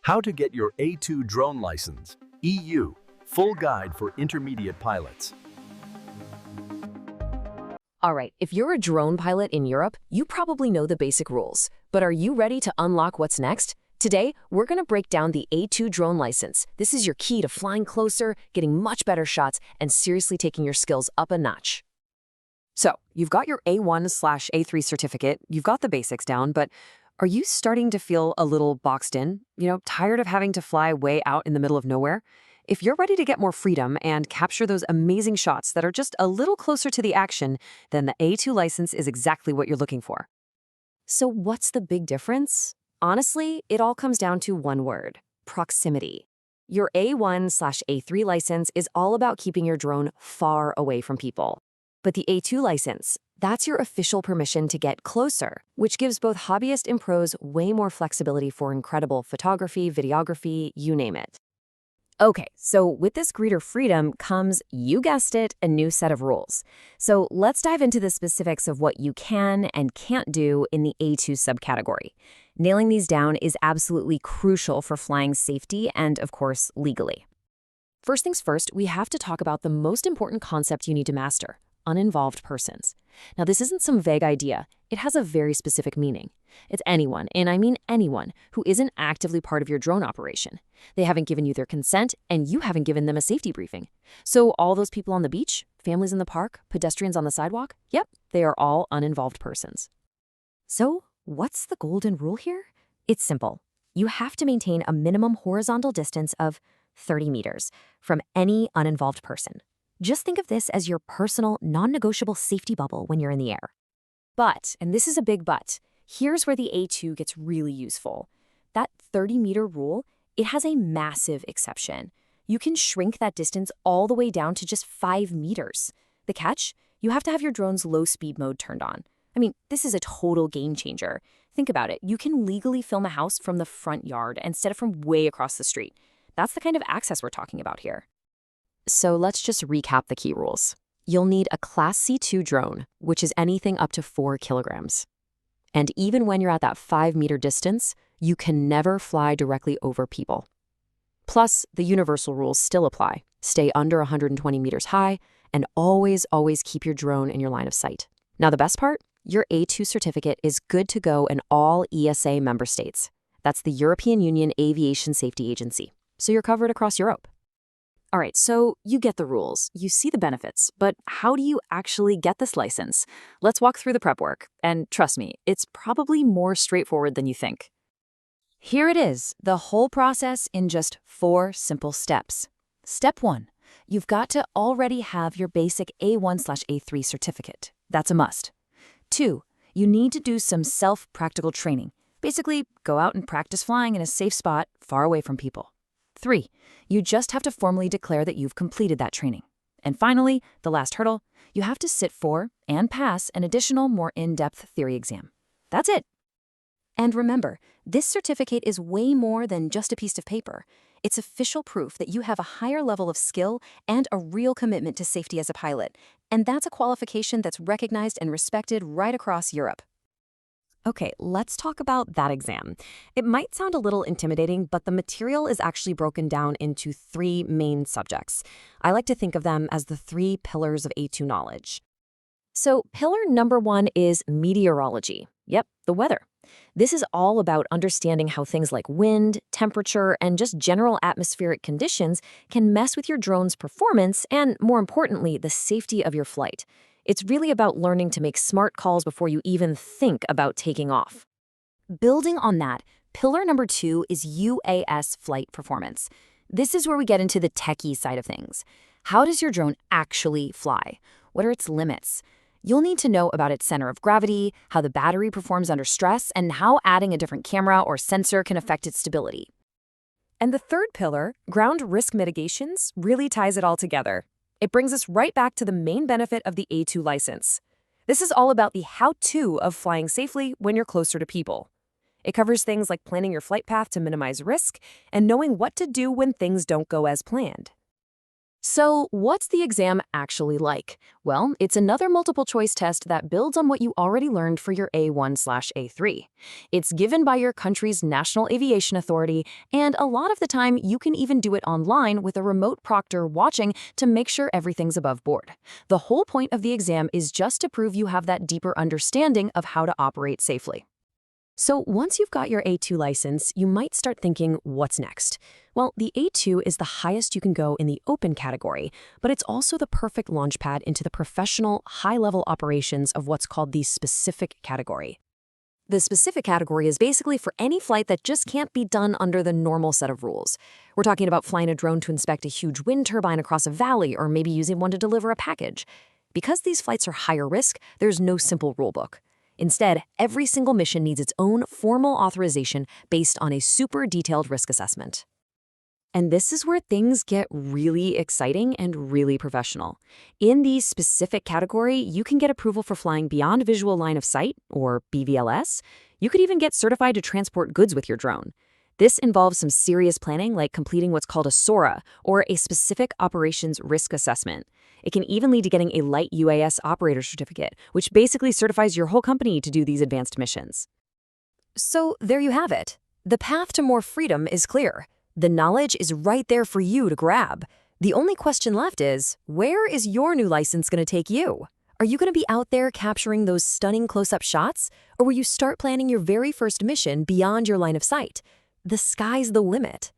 How to get your A2 drone license, EU, full guide for intermediate pilots. All right, if you're a drone pilot in Europe, you probably know the basic rules. But are you ready to unlock what's next? Today, we're going to break down the A2 drone license. This is your key to flying closer, getting much better shots, and seriously taking your skills up a notch. So, you've got your A1/A3 certificate, you've got the basics down, but are you starting to feel a little boxed in? Tired of having to fly way out in the middle of nowhere? If you're ready to get more freedom and capture those amazing shots that are just a little closer to the action, then the A2 license is exactly what you're looking for. So what's the big difference? Honestly, it all comes down to one word: proximity. Your A1/A3 license is all about keeping your drone far away from people. But the A2 license, that's your official permission to get closer, which gives both hobbyists and pros way more flexibility for incredible photography, videography, you name it. Okay, so with this greater freedom comes, you guessed it, a new set of rules. So let's dive into the specifics of what you can and can't do in the A2 subcategory. Nailing these down is absolutely crucial for flying safety and, of course, legally. First things first, we have to talk about the most important concept you need to master: uninvolved persons. Now, this isn't some vague idea. It has a very specific meaning. It's anyone, and I mean anyone, who isn't actively part of your drone operation. They haven't given you their consent, and you haven't given them a safety briefing. So all those people on the beach, families in the park, pedestrians on the sidewalk, yep, they are all uninvolved persons. So what's the golden rule here? It's simple. You have to maintain a minimum horizontal distance of 30 meters from any uninvolved person. Just think of this as your personal, non-negotiable safety bubble when you're in the air. But, and this is a big but, here's where the A2 gets really useful. That 30-meter rule, it has a massive exception. You can shrink that distance all the way down to just 5 meters. The catch? You have to have your drone's low-speed mode turned on. I mean, this is a total game changer. Think about it. You can legally film a house from the front yard instead of from way across the street. That's the kind of access we're talking about here. So let's just recap the key rules. You'll need a Class C2 drone, which is anything up to 4 kilograms. And even when you're at that 5-meter distance, you can never fly directly over people. Plus, the universal rules still apply. Stay under 120 meters high, and always keep your drone in your line of sight. Now, the best part? Your A2 certificate is good to go in all ESA member states. That's the European Union Aviation Safety Agency. So you're covered across Europe. All right, so you get the rules, you see the benefits, but how do you actually get this license? Let's walk through the prep work, and trust me, it's probably more straightforward than you think. Here it is, the whole process in just 4 simple steps. Step 1, you've got to already have your basic A1/A3 certificate. That's a must. 2, you need to do some self-practical training. Basically, go out and practice flying in a safe spot far away from people. 3, you just have to formally declare that you've completed that training. And finally, the last hurdle, you have to sit for and pass an additional, more in-depth theory exam. That's it. And remember, this certificate is way more than just a piece of paper. It's official proof that you have a higher level of skill and a real commitment to safety as a pilot. And that's a qualification that's recognized and respected right across Europe. Okay, let's talk about that exam. It might sound a little intimidating, but the material is actually broken down into 3 main subjects. I like to think of them as the 3 pillars of A2 knowledge. So pillar number 1 is meteorology. Yep, the weather. This is all about understanding how things like wind, temperature, and just general atmospheric conditions can mess with your drone's performance and, more importantly, the safety of your flight. It's really about learning to make smart calls before you even think about taking off. Building on that, pillar number 2 is UAS flight performance. This is where we get into the techie side of things. How does your drone actually fly? What are its limits? You'll need to know about its center of gravity, how the battery performs under stress, and how adding a different camera or sensor can affect its stability. And the third pillar, ground risk mitigations, really ties it all together. It brings us right back to the main benefit of the A2 license. This is all about the how-to of flying safely when you're closer to people. It covers things like planning your flight path to minimize risk and knowing what to do when things don't go as planned. So, what's the exam actually like? Well, it's another multiple choice test that builds on what you already learned for your A1/A3. It's given by your country's National Aviation Authority, and a lot of the time you can even do it online with a remote proctor watching to make sure everything's above board. The whole point of the exam is just to prove you have that deeper understanding of how to operate safely. So once you've got your A2 license, you might start thinking, what's next? Well, the A2 is the highest you can go in the open category, but it's also the perfect launchpad into the professional, high-level operations of what's called the specific category. The specific category is basically for any flight that just can't be done under the normal set of rules. We're talking about flying a drone to inspect a huge wind turbine across a valley, or maybe using one to deliver a package. Because these flights are higher risk, there's no simple rulebook. Instead, every single mission needs its own formal authorization based on a super detailed risk assessment. And this is where things get really exciting and really professional. In the specific category, you can get approval for flying beyond visual line of sight, or BVLS. You could even get certified to transport goods with your drone. This involves some serious planning, like completing what's called a SORA, or a Specific Operations Risk Assessment. It can even lead to getting a light UAS operator certificate, which basically certifies your whole company to do these advanced missions. So there you have it. The path to more freedom is clear. The knowledge is right there for you to grab. The only question left is, where is your new license going to take you? Are you going to be out there capturing those stunning close-up shots? Or will you start planning your very first mission beyond your line of sight? The sky's the limit.